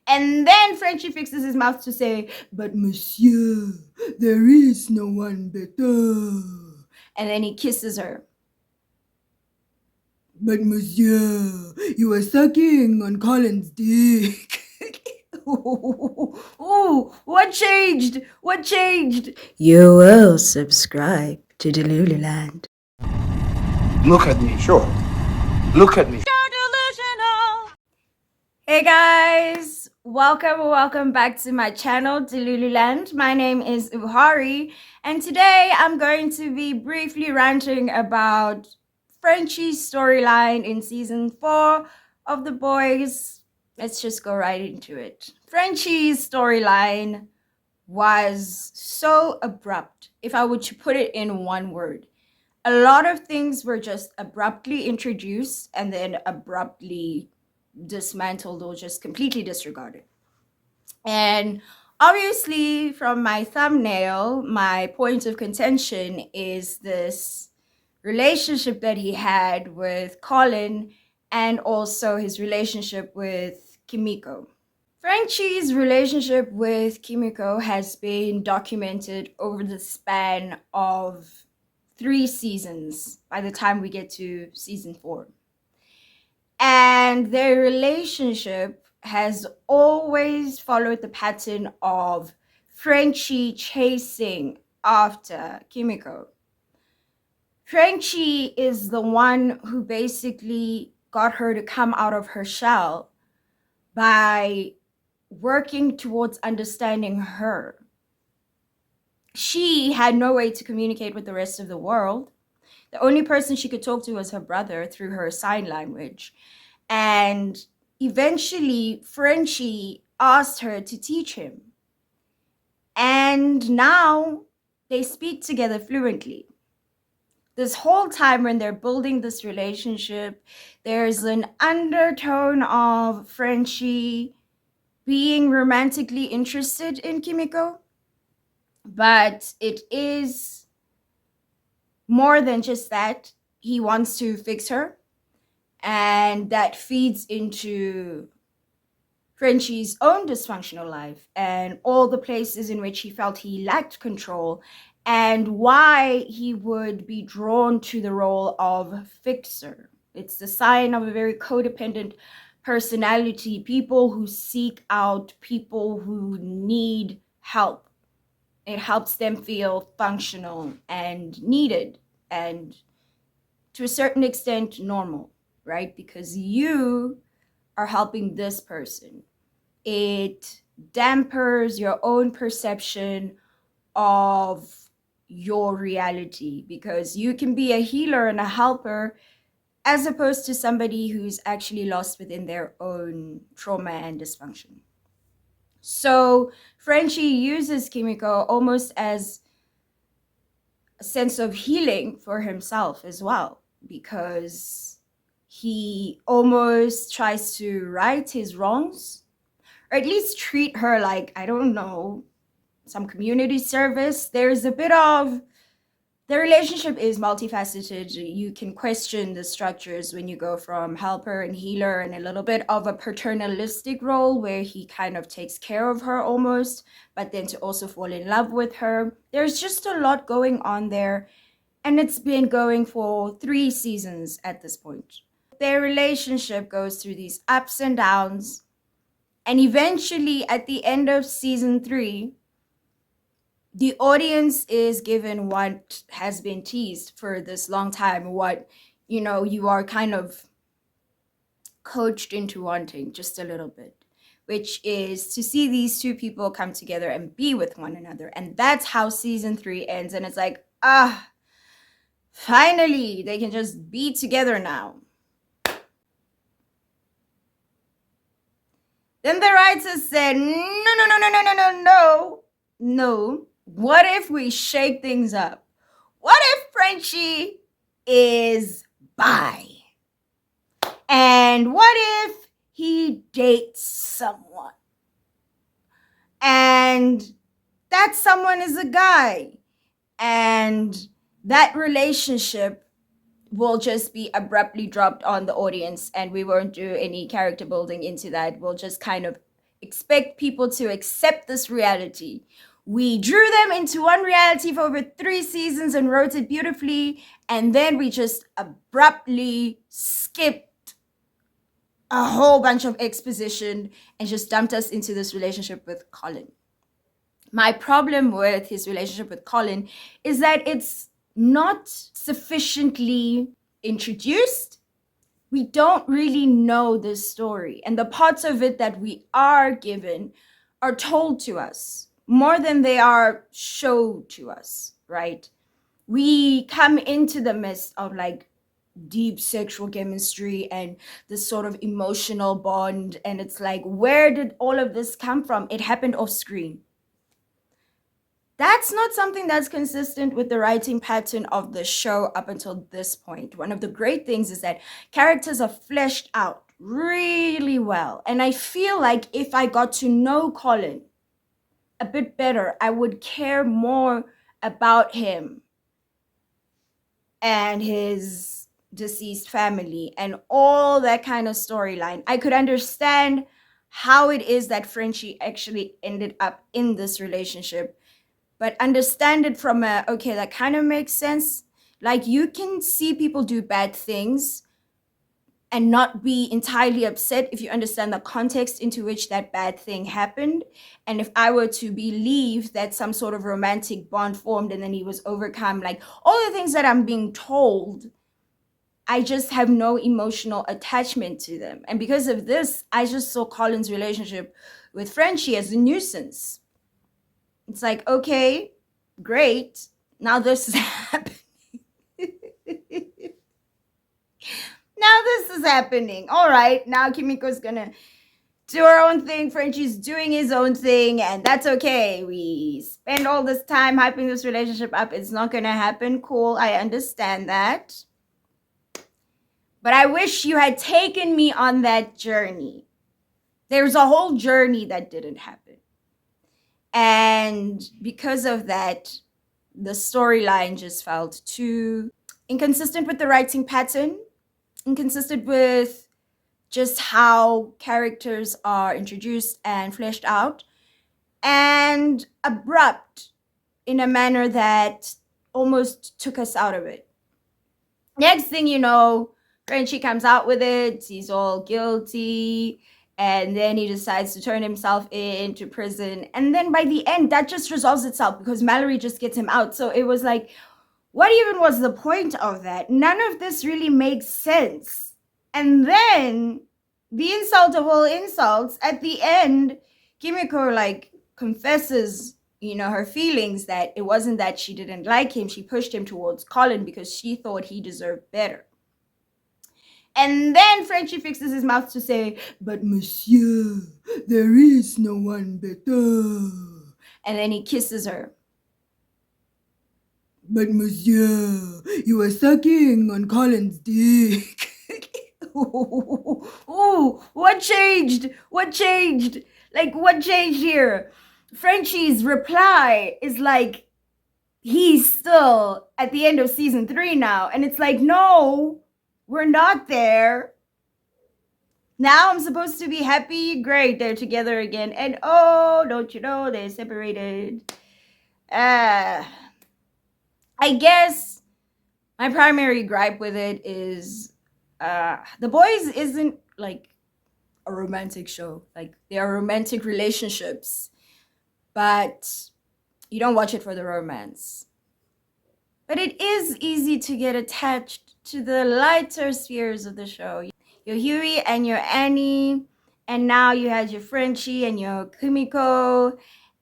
And then Frenchie fixes his mouth to say, "But monsieur, there is no one better." And then he kisses her. "But monsieur, you were sucking on Colin's dick." Ooh, what changed? What changed? You will subscribe to Delululand. Look at me, sure. Look at me. Hey guys, welcome back to my channel, Delululand. My name is Uhari, and today I'm going to be briefly ranting about Frenchie's storyline in season 4 of The Boys. Let's just go right into it. Frenchie's storyline was so abrupt, if I were to put it in one word. A lot of things were just abruptly introduced and then abruptly dismantled or just completely disregarded. And obviously, from my thumbnail, my point of contention is this relationship that he had with Colin and also his relationship with Kimiko. Frenchie's relationship with Kimiko has been documented over the span of 3 seasons by the time we get to season 4. And their relationship has always followed the pattern of Frenchie chasing after Kimiko. Frenchie is the one who basically got her to come out of her shell by working towards understanding her. She had no way to communicate with the rest of the world. The only person she could talk to was her brother through her sign language. And eventually, Frenchie asked her to teach him. And now they speak together fluently. This whole time when they're building this relationship, there's an undertone of Frenchie being romantically interested in Kimiko. But it is more than just that. He wants to fix her. And that feeds into Frenchie's own dysfunctional life and all the places in which he felt he lacked control and why he would be drawn to the role of fixer. It's the sign of a very codependent personality, people who seek out people who need help. It helps them feel functional and needed and to a certain extent normal, right? Because you are helping this person. It dampers your own perception of your reality because you can be a healer and a helper as opposed to somebody who's actually lost within their own trauma and dysfunction. So Frenchie uses Kimiko almost as a sense of healing for himself as well, because he almost tries to right his wrongs, or at least treat her like, I don't know, some community service. There's a bit of, the relationship is multifaceted. You can question the structures when you go from helper and healer and a little bit of a paternalistic role where he kind of takes care of her almost, but then to also fall in love with her. There's just a lot going on there, and it's been going for 3 seasons at this point. Their relationship goes through these ups and downs, and eventually at the end of season 3, the audience is given what has been teased for this long time, what, you are kind of coached into wanting just a little bit, which is to see these two people come together and be with one another. And that's how season 3 ends. And it's like, finally, they can just be together now. Then the writers said, no. What if we shake things up? What if Frenchie is bi? And what if he dates someone? And that someone is a guy. And that relationship will just be abruptly dropped on the audience, and we won't do any character building into that. We'll just kind of expect people to accept this reality. We drew them into one reality for over 3 seasons and wrote it beautifully, and then we just abruptly skipped a whole bunch of exposition and just dumped us into this relationship with Colin. My problem with his relationship with Colin is that it's not sufficiently introduced. We don't really know this story, and the parts of it that we are given are told to us more than they are showed to us, right? We come into the midst of like deep sexual chemistry and this sort of emotional bond, and it's like, where did all of this come from? It happened off screen. That's not something that's consistent with the writing pattern of the show up until this point. One of the great things is that characters are fleshed out really well. And I feel like if I got to know Colin a bit better, I would care more about him and his deceased family and all that kind of storyline. I could understand how it is that Frenchie actually ended up in this relationship, but understand it from a, okay, that kind of makes sense. Like, you can see people do bad things and not be entirely upset if you understand the context into which that bad thing happened. And if I were to believe that some sort of romantic bond formed and then he was overcome, like all the things that I'm being told, I just have no emotional attachment to them. And because of this, I just saw Colin's relationship with Frenchie as a nuisance. It's like, okay, great. Now this is happening. Now this is happening. All right, now Kimiko's gonna do her own thing. Frenchie's doing his own thing, and that's okay. We spend all this time hyping this relationship up. It's not gonna happen. Cool, I understand that. But I wish you had taken me on that journey. There's a whole journey that didn't happen. And because of that, the storyline just felt too inconsistent with the writing pattern, inconsistent with just how characters are introduced and fleshed out, and abrupt in a manner that almost took us out of it. Next thing you know, Frenchie comes out with it. He's all guilty. And then he decides to turn himself into prison. And then by the end, that just resolves itself because Mallory just gets him out. So it was like, what even was the point of that? None of this really makes sense. And then the insult of all insults, at the end, Kimiko like confesses, her feelings, that it wasn't that she didn't like him. She pushed him towards Colin because she thought he deserved better. And then Frenchie fixes his mouth to say, but monsieur, there is no one better. And then he kisses her. But monsieur, you were sucking on Colin's dick. Ooh, what changed? What changed? Like, what changed here? Frenchie's reply is like, he's still at the end of season 3 now. And it's like, no, we're not there. Now I'm supposed to be happy. Great, they're together again. And oh, don't you know, they're separated. I guess my primary gripe with it is The Boys isn't like a romantic show. Like, there are romantic relationships, but you don't watch it for the romance. But it is easy to get attached to the lighter spheres of the show. Your Huey and your Annie, and now you had your Frenchie and your Kumiko,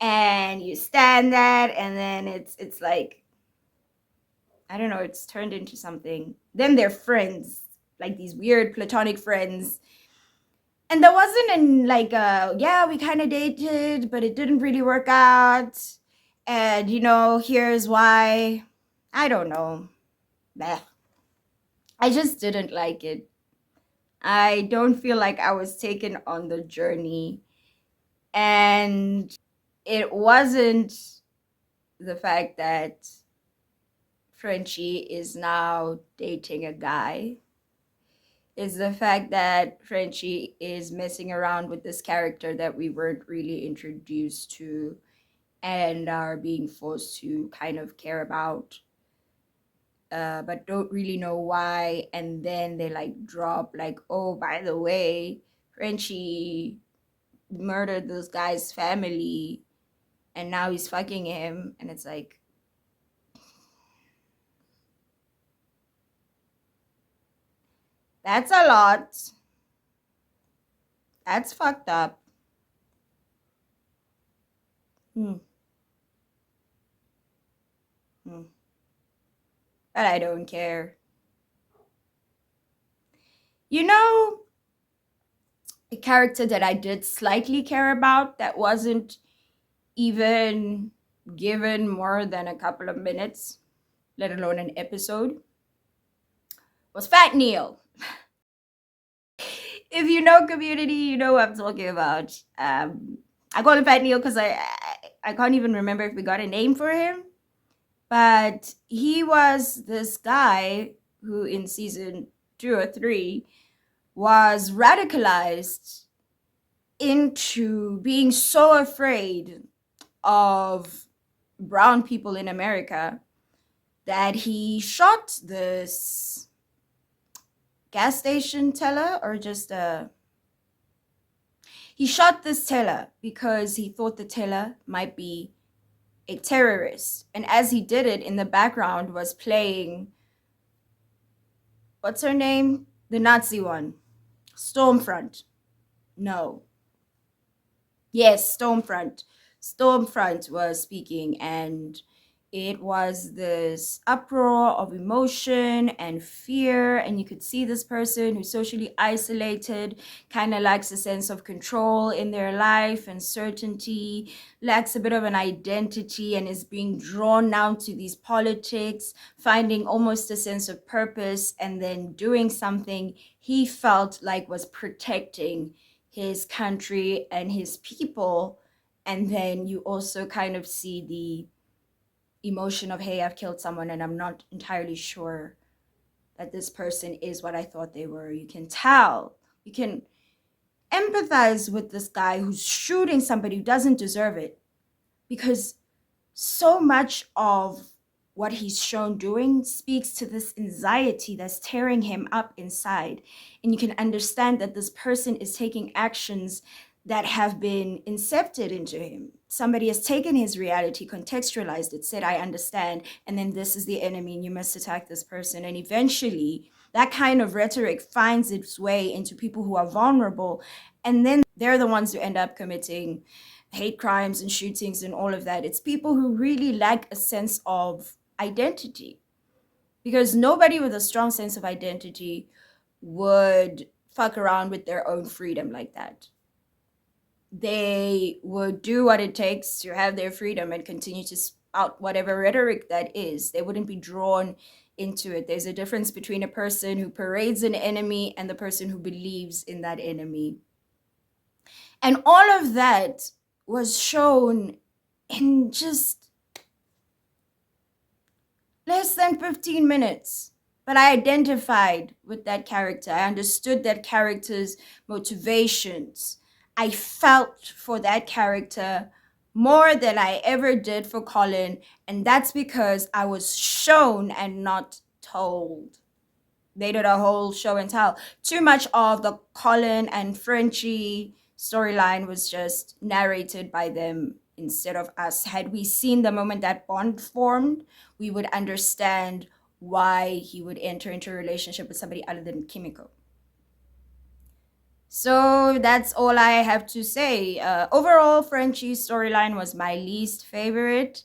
and you stand that, and then it's like, I don't know, it's turned into something. Then they're friends, like these weird platonic friends. And there wasn't yeah, we kind of dated, but it didn't really work out. And, here's why. I don't know. Blech. I just didn't like it. I don't feel like I was taken on the journey. And it wasn't the fact that Frenchie is now dating a guy. is the fact that Frenchie is messing around with this character that we weren't really introduced to and are being forced to kind of care about, but don't really know why. And then they like drop, like, oh, by the way, Frenchie murdered this guy's family and now he's fucking him. And it's like, that's a lot. That's fucked up. Hmm. Hmm. But I don't care. You know, a character that I did slightly care about that wasn't even given more than a couple of minutes, let alone an episode, was Fat Neil. If you know Community, you know what I'm talking about. I call him Fat Neil because I can't even remember if we got a name for him. But he was this guy who in season 2 or 3 was radicalized into being so afraid of brown people in America that he shot this gas station teller, or just he shot this teller because he thought the teller might be a terrorist. And as he did it, in the background was playing, what's her name? The Nazi one. Stormfront. No. Yes, Stormfront. Stormfront was speaking, and it was this uproar of emotion and fear. And you could see this person who's socially isolated, kind of lacks a sense of control in their life and certainty, lacks a bit of an identity, and is being drawn now to these politics, finding almost a sense of purpose, and then doing something he felt like was protecting his country and his people. And then you also kind of see the emotion of, hey, I've killed someone and I'm not entirely sure that this person is what I thought they were. You can tell, you can empathize with this guy who's shooting somebody who doesn't deserve it, because so much of what he's shown doing speaks to this anxiety that's tearing him up inside. And you can understand that this person is taking actions that have been incepted into him. Somebody has taken his reality, contextualized it, said, I understand, and then this is the enemy and you must attack this person. And eventually, that kind of rhetoric finds its way into people who are vulnerable, and then they're the ones who end up committing hate crimes and shootings and all of that. It's people who really lack a sense of identity, because nobody with a strong sense of identity would fuck around with their own freedom like that. They would do what it takes to have their freedom and continue to spout whatever rhetoric that is. They wouldn't be drawn into it. There's a difference between a person who parades an enemy and the person who believes in that enemy. And all of that was shown in just less than 15 minutes. But I identified with that character. I understood that character's motivations. I felt for that character more than I ever did for Colin. And that's because I was shown and not told. They did a whole show and tell. Too much of the Colin and Frenchie storyline was just narrated by them instead of us. Had we seen the moment that bond formed, we would understand why he would enter into a relationship with somebody other than Kimiko. So that's all I have to say. Overall, Frenchie's storyline was my least favorite.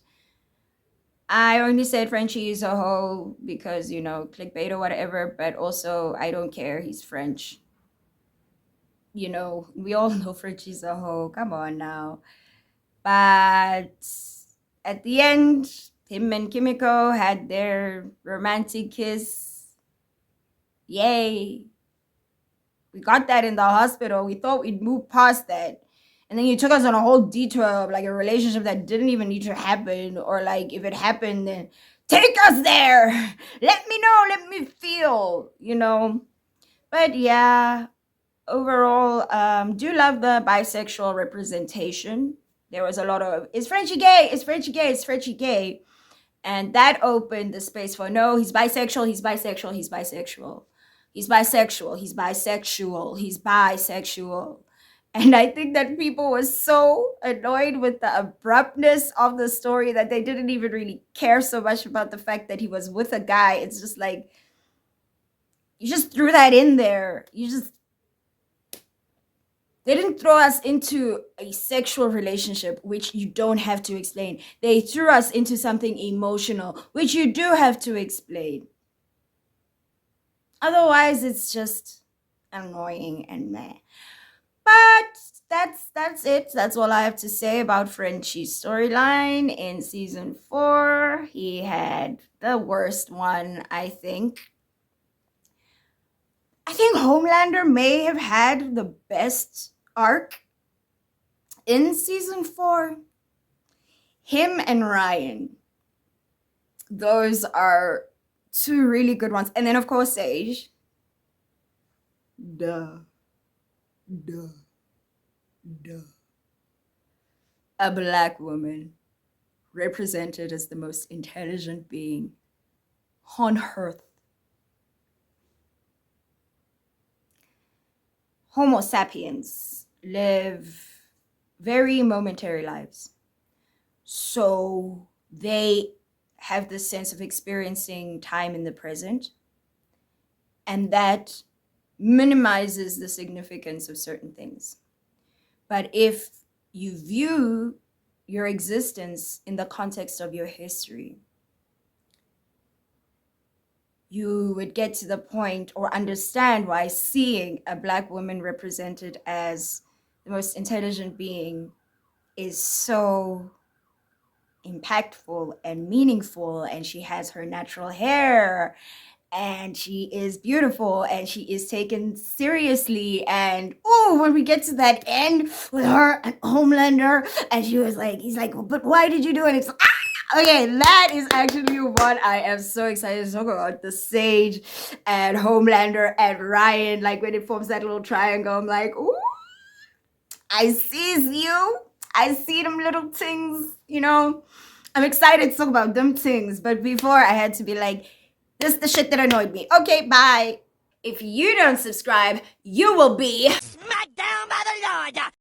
I only said Frenchie is a hoe because, clickbait or whatever, but also I don't care. He's French. We all know Frenchie's a hoe. Come on now. But at the end, him and Kimiko had their romantic kiss. Yay. We got that in the hospital. We thought we'd move past that. And then you took us on a whole detour of like a relationship that didn't even need to happen. Or like if it happened, then take us there. Let me know. Let me feel. But yeah, overall, do love the bisexual representation. There was a lot of is Frenchie gay? Is Frenchie gay? Is Frenchie gay? And that opened the space for no, he's bisexual, he's bisexual, he's bisexual. He's bisexual, he's bisexual, he's bisexual. And I think that people were so annoyed with the abruptness of the story that they didn't even really care so much about the fact that he was with a guy. It's just like, you just threw that in there. They didn't throw us into a sexual relationship, which you don't have to explain. They threw us into something emotional, which you do have to explain. Otherwise, it's just annoying and meh. But that's it. That's all I have to say about Frenchie's storyline in season 4. He had the worst one, I think. I think Homelander may have had the best arc in season 4. Him and Ryan. Those are two really good ones. And then, of course, Sage. Duh. Duh. Duh. A black woman represented as the most intelligent being on earth. Homo sapiens live very momentary lives. So they have this sense of experiencing time in the present, and that minimizes the significance of certain things. But if you view your existence in the context of your history, you would get to the point or understand why seeing a black woman represented as the most intelligent being is so impactful and meaningful. And she has her natural hair, and she is beautiful, and she is taken seriously. And oh, when we get to that end with her and Homelander, and she was like, he's like, but why did you do it? It's like, okay, that is actually what I am so excited to talk about. The Sage and Homelander and Ryan, like when it forms that little triangle, I'm like, ooh, I sees you. I see them little things, you know. I'm excited to talk about them things, but before I had to be like, this is the shit that annoyed me. Okay, bye. If you don't subscribe, you will be smacked down by the Lord.